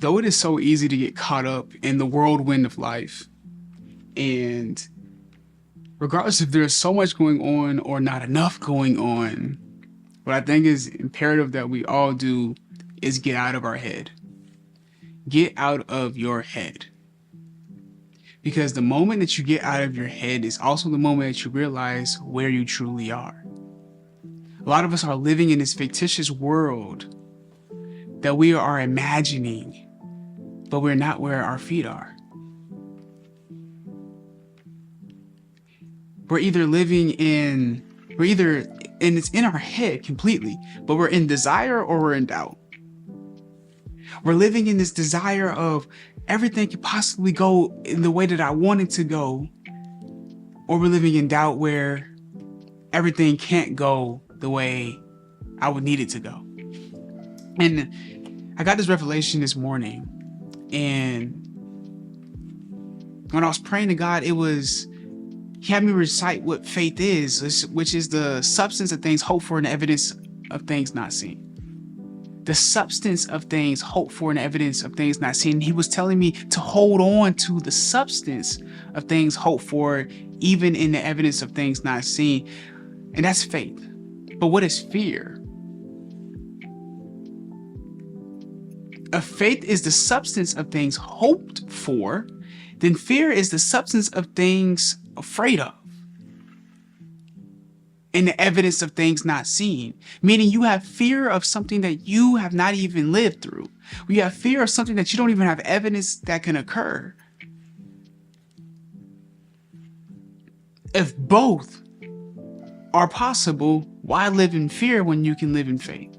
Though it is so easy to get caught up in the whirlwind of life, and regardless if there's so much going on or not enough going on, what I think is imperative that we all do is get out of our head. Get out of your head. Because the moment that you get out of your head is also the moment that you realize where you truly are. A lot of us are living in this fictitious world that we are imagining, but we're not where our feet are. And it's in our head completely, but we're in desire or we're in doubt. We're living in this desire of everything could possibly go in the way that I want it to go, or we're living in doubt where everything can't go the way I would need it to go. And I got this revelation this morning, and when I was praying to God, He had me recite what faith is, which is the substance of things hoped for and the evidence of things not seen. The substance of things hoped for and evidence of things not seen. He was telling me to hold on to the substance of things hoped for, even in the evidence of things not seen. And that's faith. But what is fear? If faith is the substance of things hoped for, then fear is the substance of things afraid of, and the evidence of things not seen. Meaning you have fear of something that you have not even lived through. You have fear of something that you don't even have evidence that can occur. If both are possible, why live in fear when you can live in faith?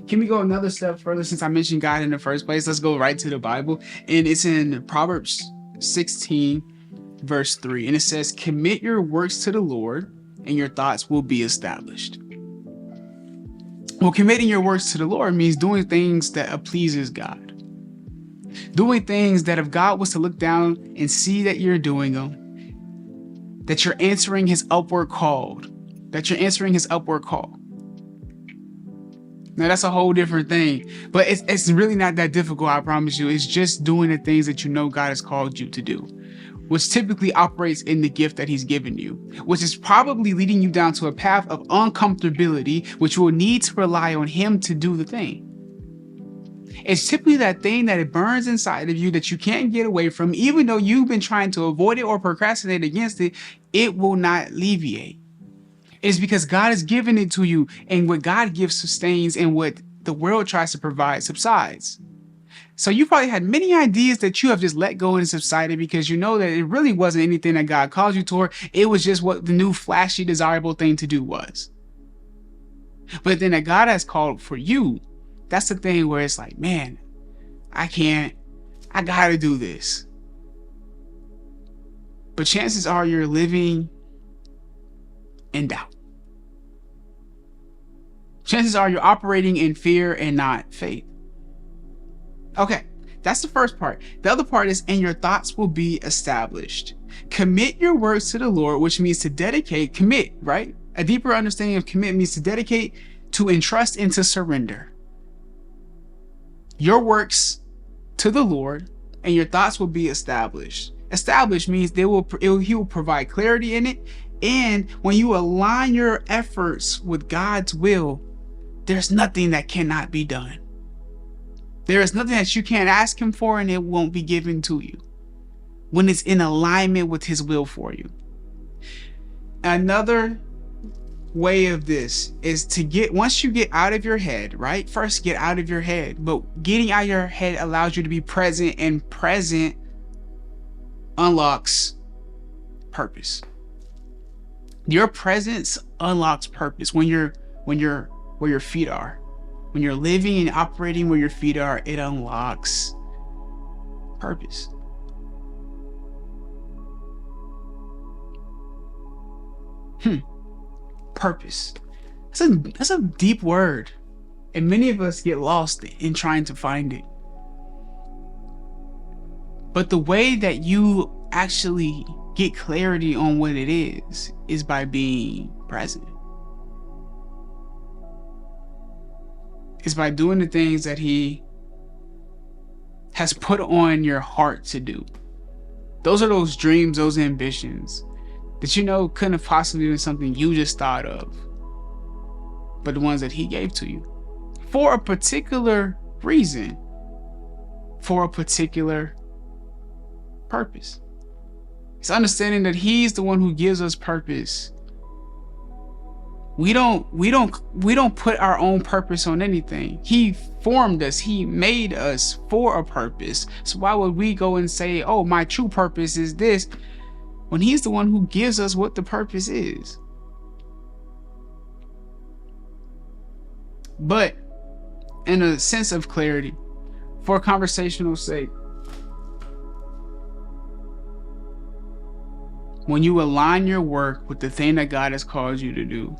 Can we go another step further? Since I mentioned God in the first place, let's go right to the Bible. And it's in Proverbs 16, verse 3. And it says, commit your works to the Lord and your thoughts will be established. Well, committing your works to the Lord means doing things that pleases God. Doing things that if God was to look down and see that you're doing them, that you're answering his upward call. Now that's a whole different thing, but it's really not that difficult, I promise you. It's just doing the things that you know God has called you to do, which typically operates in the gift that he's given you, which is probably leading you down to a path of uncomfortability, which will need to rely on him to do the thing. It's typically that thing that it burns inside of you that you can't get away from, even though you've been trying to avoid it or procrastinate against it, it will not alleviate. It's because God has given it to you, and what God gives sustains, and what the world tries to provide subsides. So you probably had many ideas that you have just let go and subsided because you know that it really wasn't anything that God called you toward. It was just what the new flashy, desirable thing to do was. But then that God has called for you, that's the thing where it's like, man, I gotta do this. But chances are you're living in doubt. Chances are you're operating in fear and not faith. Okay, that's the first part. The other part is, and your thoughts will be established. Commit your works to the Lord, which means to dedicate, commit, right? A deeper understanding of commit means to dedicate, to entrust, and to surrender. Your works to the Lord, and your thoughts will be established. Established means he will provide clarity in it. And when you align your efforts with God's will, there's nothing that cannot be done. There is nothing that you can't ask him for and it won't be given to you when it's in alignment with his will for you. Another way of this is once you get out of your head, right? First, get out of your head. But getting out of your head allows you to be present, and present unlocks purpose. Your presence unlocks purpose when you're where your feet are. When you're living and operating where your feet are, it unlocks purpose. Purpose. That's a deep word, and many of us get lost in trying to find it. But the way that you actually get clarity on what it is by being present. It's by doing the things that he has put on your heart to do. Those are those dreams, those ambitions that you know couldn't have possibly been something you just thought of, but the ones that he gave to you for a particular reason, for a particular purpose. It's understanding that he's the one who gives us purpose. We don't put our own purpose on anything. He formed us, he made us for a purpose. So why would we go and say, oh, my true purpose is this, when he's the one who gives us what the purpose is? But in a sense of clarity, for conversational sake, when you align your work with the thing that God has called you to do,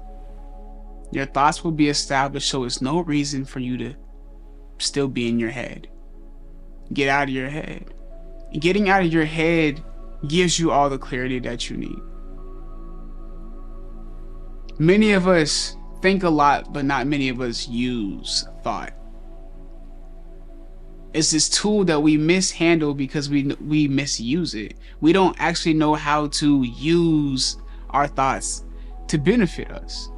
your thoughts will be established, so it's no reason for you to still be in your head. Get out of your head. Getting out of your head gives you all the clarity that you need. Many of us think a lot, but not many of us use thought. It's this tool that we mishandle because we misuse it. We don't actually know how to use our thoughts to benefit us.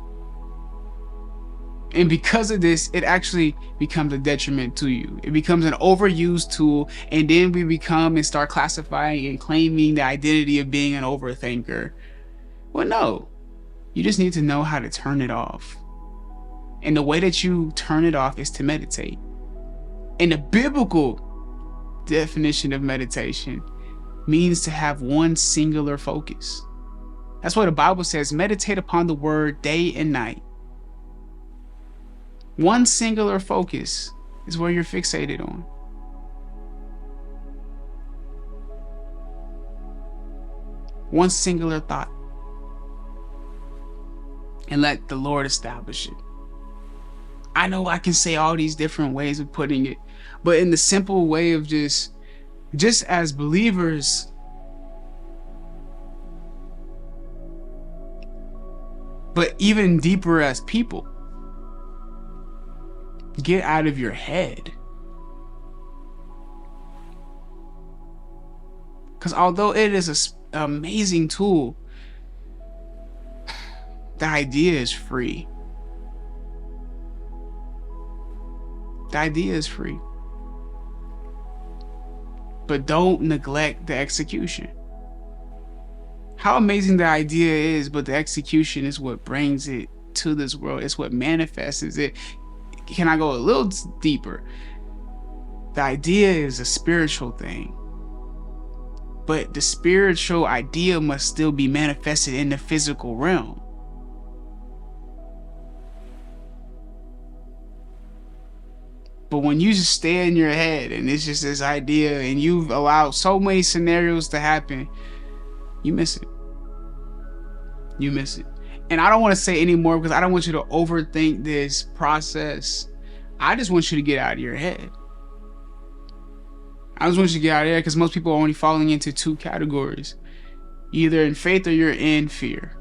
And because of this, it actually becomes a detriment to you. It becomes an overused tool, and then we become and start classifying and claiming the identity of being an overthinker. Well, no. You just need to know how to turn it off. And the way that you turn it off is to meditate. And the biblical definition of meditation means to have one singular focus. That's what the Bible says. Meditate upon the word day and night. One singular focus is where you're fixated on. One singular thought. And let the Lord establish it. I know I can say all these different ways of putting it, but in the simple way of just as believers, but even deeper as people, get out of your head. Because although it is an amazing tool, the idea is free. The idea is free. But don't neglect the execution. How amazing the idea is, but the execution is what brings it to this world. It's what manifests it. Can I go a little deeper? The idea is a spiritual thing. But the spiritual idea must still be manifested in the physical realm. But when you just stay in your head and it's just this idea and you've allowed so many scenarios to happen, you miss it. You miss it. And I don't want to say any more because I don't want you to overthink this process. I just want you to get out of your head. I just want you to get out of there because most people are only falling into two categories. Either in faith or you're in fear.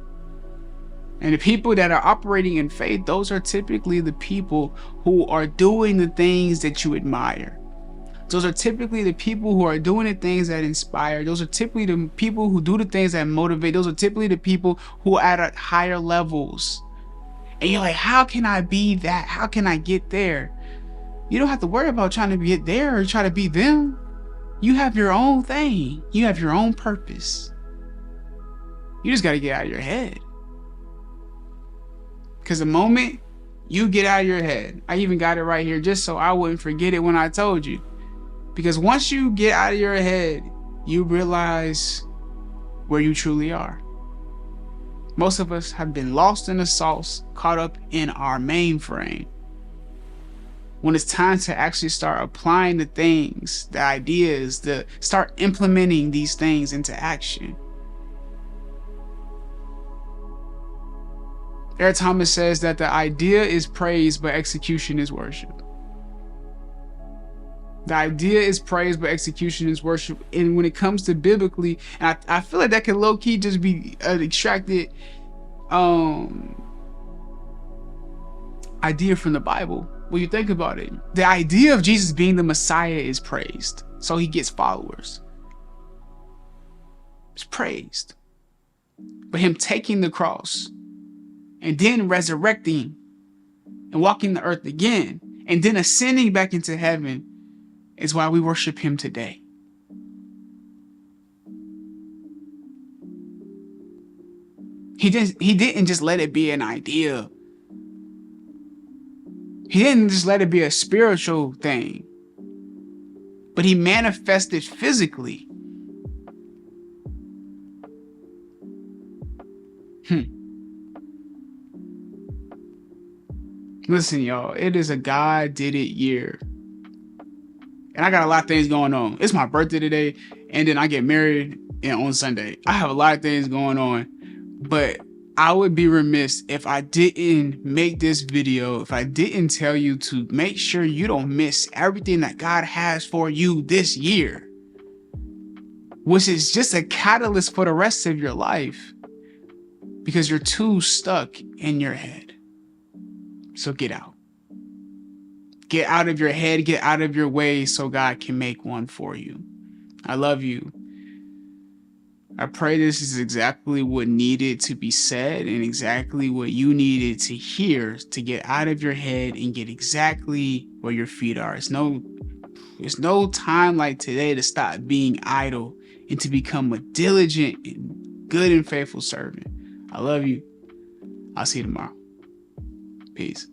And the people that are operating in faith, those are typically the people who are doing the things that you admire. Those are typically the people who are doing the things that inspire. Those are typically the people who do the things that motivate. Those are typically the people who are at higher levels. And you're like, how can I be that? How can I get there? You don't have to worry about trying to get there or try to be them. You have your own thing. You have your own purpose. You just got to get out of your head. Because the moment you get out of your head, I even got it right here just so I wouldn't forget it when I told you. Because once you get out of your head, you realize where you truly are. Most of us have been lost in the sauce, caught up in our mainframe. When it's time to actually start applying the things, the ideas, start implementing these things into action. Eric Thomas says that the idea is praise, but execution is worship. The idea is praise, but execution is worship. And when it comes to biblically, and I feel like that can low-key just be an extracted idea from the Bible. When you think about it, the idea of Jesus being the Messiah is praised. So he gets followers. It's praised. But him taking the cross and then resurrecting and walking the earth again and then ascending back into heaven is why we worship him today. He didn't just let it be an idea. He didn't just let it be a spiritual thing, but he manifested physically. Listen, y'all, it is a God did it year. And I got a lot of things going on. It's my birthday today, and then I get married on Sunday. I have a lot of things going on, but I would be remiss if I didn't make this video, if I didn't tell you to make sure you don't miss everything that God has for you this year, which is just a catalyst for the rest of your life, because you're too stuck in your head. So get out. Get out of your head, get out of your way so God can make one for you. I love you. I pray this is exactly what needed to be said and exactly what you needed to hear to get out of your head and get exactly where your feet are. It's no time like today to stop being idle and to become a diligent and good and faithful servant. I love you. I'll see you tomorrow. Peace.